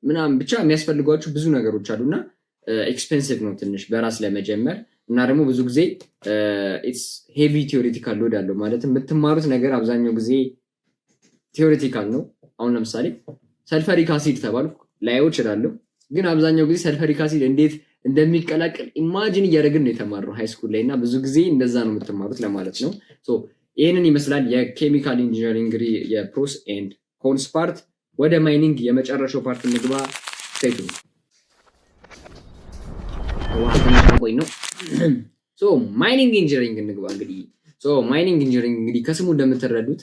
ምናምን ብቻ የሚያስፈልጓችሁ ብዙ ነገሮች አሉና ኤክስፔንሲቭ ነው ትንሽ በራስ ለመጀመር። እና ደግሞ ብዙ ጊዜ ኢትስ ሄቪ ቲዮሬቲካል ሎድ አለው። ማለትም የምትማሩት ነገር አብዛኛው ጊዜ ቲዮሬቲካል ነው። አሁን ለምሳሌ ሰልፈሪክ አሲድ ተባልኩ ላየው እችላለሁ፣ ግን አብዛኛው ጊዜ ሰልፈሪክ አሲድ እንዴት እንደሚቀላቀል ኢማጂን እያደረግን ነው የተማርነው ሃይስኩል ላይ። እና ብዙ ጊዜ እንደዛ ነው የምትማሩት ለማለት ነው። ይህንን ይመስላል የኬሚካል ኢንጂነሪንግ የፕሮስ ኤንድ ኮንስ ፓርት። ወደ ማይኒንግ የመጨረሻው ፓርት እንግባ። ሴቱ ቆይ ነው ማይኒንግ ኢንጂነሪንግ እንግባ። እንግዲህ ማይኒንግ ኢንጂነሪንግ እንግዲህ ከስሙ እንደምትረዱት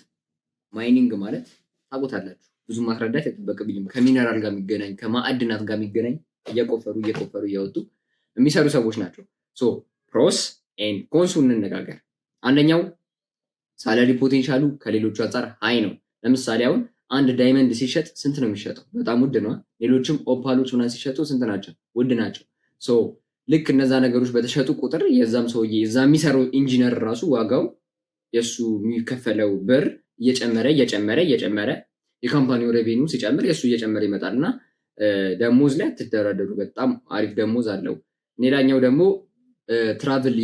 ማይኒንግ ማለት ታውቁታላችሁ፣ ብዙ ማስረዳት አይጠበቅብኝም። ከሚነራል ጋር የሚገናኝ ከማዕድናት ጋር የሚገናኝ እየቆፈሩ እያወጡ የሚሰሩ ሰዎች ናቸው። ፕሮስ ኤንድ ኮንሱ እንነጋገር። አንደኛው ሳለሪ ፖቴንሻሉ ከሌሎቹ አንጻር ሃይ ነው። ለምሳሌ አሁን አንድ ዳይመንድ ሲሸጥ ስንት ነው የሚሸጠው? በጣም ውድ ነው። ሌሎችም ኦፓሎች ምናምን ሲሸጡ ስንት ናቸው? ውድ ናቸው። ልክ እነዛ ነገሮች በተሸጡ ቁጥር የዛም ሰውዬ እዛ የሚሰራው ኢንጂነር ራሱ ዋጋው የእሱ የሚከፈለው ብር እየጨመረ የካምፓኒው ሬቬኒው ሲጨምር የእሱ እየጨመረ ይመጣል እና ደሞዝ ላይ አትደራደሩ። በጣም አሪፍ ደሞዝ አለው። ሌላኛው ደግሞ ትራቭል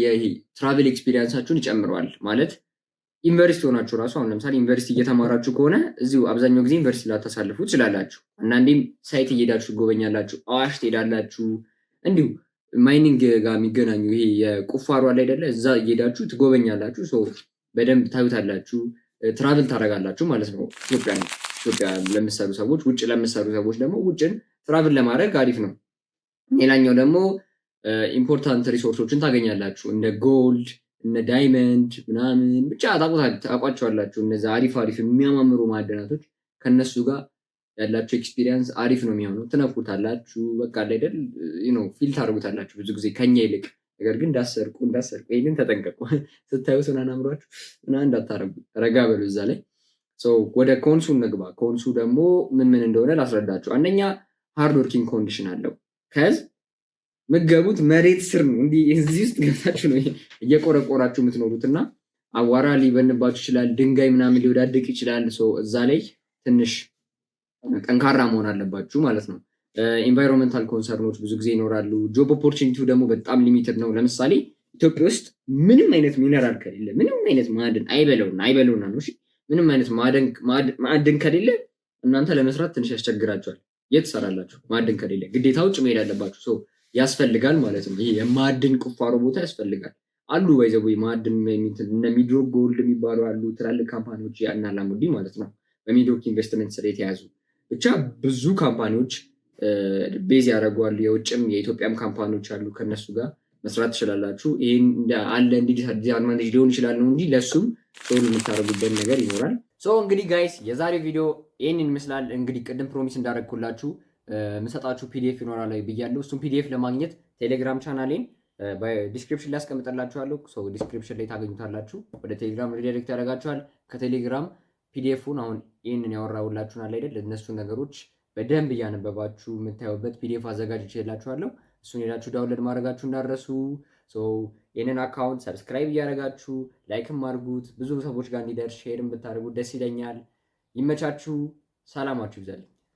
ኤክስፒሪየንሳችሁን ይጨምረዋል። ማለት ዩኒቨርሲቲ ሆናችሁ ራሱ አሁን ለምሳሌ ዩኒቨርሲቲ እየተማራችሁ ከሆነ እዚሁ አብዛኛው ጊዜ ዩኒቨርሲቲ ላታሳልፉ ትችላላችሁ። አንዳንዴም ሳይት እየሄዳችሁ ትጎበኛላችሁ። አዋሽ ትሄዳላችሁ። እንዲሁ ማይኒንግ ጋር የሚገናኙ ይሄ የቁፋሮ አለ አይደለ? እዛ እየሄዳችሁ ትጎበኛላችሁ። በደንብ ታዩታላችሁ። ትራቭል ታደርጋላችሁ ማለት ነው። ኢትዮጵያ ለምሰሩ ሰዎች፣ ውጭ ለምሰሩ ሰዎች ደግሞ ውጭን ትራቭል ለማድረግ አሪፍ ነው። ሌላኛው ደግሞ ኢምፖርታንት ሪሶርሶችን ታገኛላችሁ እንደ ጎልድ እነ ዳይመንድ ምናምን ብቻ ታውቋቸዋላችሁ። እነዚ አሪፍ የሚያማምሩ ማዕድናቶች ከነሱ ጋር ያላችሁ ኤክስፒሪየንስ አሪፍ ነው የሚሆነው። ትነኩታላችሁ፣ በቃ አይደል ፊል ታደርጉታላችሁ ብዙ ጊዜ ከኛ ይልቅ። ነገር ግን እንዳሰርቁ ይህንን ተጠንቀቁ። ስታዩት ምናምን አምሯችሁ ምናምን እንዳታረጉ፣ ረጋ በሉ እዛ ላይ። ወደ ኮንሱ እንግባ። ኮንሱ ደግሞ ምን እንደሆነ ላስረዳችሁ። አንደኛ ሃርድ ወርኪንግ ኮንዲሽን አለው። ከዚ ምገቡት መሬት ስር ነው። እንዲህ እዚህ ውስጥ ገብታችሁ ነው እየቆረቆራችሁ የምትኖሩት እና አዋራ ሊበንባችሁ ይችላል፣ ድንጋይ ምናምን ሊወዳድቅ ይችላል። እዛ ላይ ትንሽ ጠንካራ መሆን አለባችሁ ማለት ነው። ኢንቫይሮንመንታል ኮንሰርኖች ብዙ ጊዜ ይኖራሉ። ጆብ ኦፖርቹኒቲው ደግሞ በጣም ሊሚትድ ነው። ለምሳሌ ኢትዮጵያ ውስጥ ምንም አይነት ሚነራል ከሌለ፣ ምንም አይነት ማዕድን አይበለውና ነው ምንም አይነት ማዕድን ከሌለ እናንተ ለመስራት ትንሽ ያስቸግራቸዋል። የት ትሰራላችሁ? ማዕድን ከሌለ ግዴታ ውጭ መሄድ አለባችሁ። ያስፈልጋል ማለት ነው። ይሄ የማዕድን ቁፋሮ ቦታ ያስፈልጋል። አሉ ባይዘው ማዕድን እነ ሚድሮክ ጎልድ የሚባሉ አሉ፣ ትላልቅ ካምፓኒዎች እና ላሙዲ ማለት ነው። በሚድሮክ ኢንቨስትመንት ስር የተያዙ ብቻ ብዙ ካምፓኒዎች ቤዝ ያደርጓሉ። የውጭም የኢትዮጵያም ካምፓኒዎች አሉ። ከነሱ ጋር መስራት ትችላላችሁ። ይህን አለ ዲስአድቫንቴጅ ሊሆን ይችላል ነው እንጂ ለሱም ሶሉ የምታደርጉበት ነገር ይኖራል። እንግዲህ ጋይስ የዛሬው ቪዲዮ ይህንን ይመስላል። እንግዲህ ቅድም ፕሮሚስ እንዳደረግኩላችሁ ምሰጣችሁ ፒዲኤፍ ይኖራል ብያለሁ። እሱም ፒዲኤፍ ለማግኘት ቴሌግራም ቻናሌን በዲስክሪፕሽን ላይ አስቀምጠላችኋለሁ። ዲስክሪፕሽን ላይ ታገኙታላችሁ። ወደ ቴሌግራም ሪዳይሬክት ያደርጋችኋል። ከቴሌግራም ፒዲኤፉን አሁን ይህንን ያወራሁላችሁን አለ አይደል? እነሱ ነገሮች በደንብ እያነበባችሁ የምታዩበት ፒዲኤፍ አዘጋጅቼላችኋለሁ። እሱን ሄዳችሁ ዳውንሎድ ማድረጋችሁ እንዳትረሱ። ይህንን አካውንት ሰብስክራይብ እያደረጋችሁ ላይክም አድርጉት። ብዙ ሰዎች ጋር እንዲደርስ ሼርም ብታደርጉት ደስ ይለኛል። ይመቻችሁ። ሰላማችሁ ይብዛልኝ።